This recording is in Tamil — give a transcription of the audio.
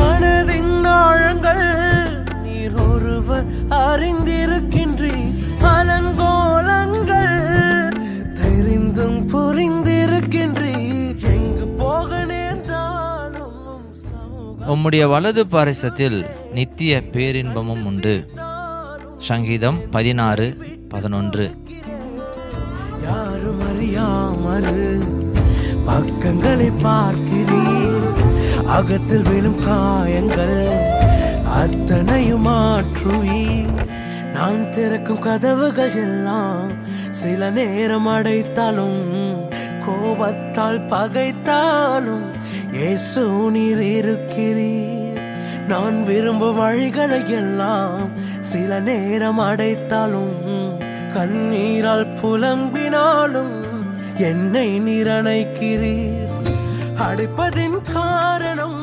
மனதின் ஆழங்கள் நீர் ஒருவர் அறிந்திருக்கின்றீர், அலங்கோலங்கள் தெரிந்தும் புரிந்திருக்கின்றீர். எங்கு போக நேர்ந்தாலும் உம்முடைய வலது பாரிசத்தில் நித்திய பேரின்பமும் உண்டு. சங்கீதம் 16:11. யாரும் அறியாமல் பக்கங்களை பார்க்கிறீர், அகத்தில் விழும் காயங்கள் அத்தனையும் மாற்றுவீர். நான் திறக்கும் கதவுகள் எல்லாம் சில நேரம் அடைத்தாலும், கோபத்தால் பகைத்தாலும் இயேசு நீர் இருக்கிறீர். நான் விரும்பும் வழிகளை எல்லாம் சில நேரம் அடைத்தாலும், கண்ணீரால் புலம்பினாலும் என்னை நீர் அணைக்கிறீர். அடைப்பதின் காரணம்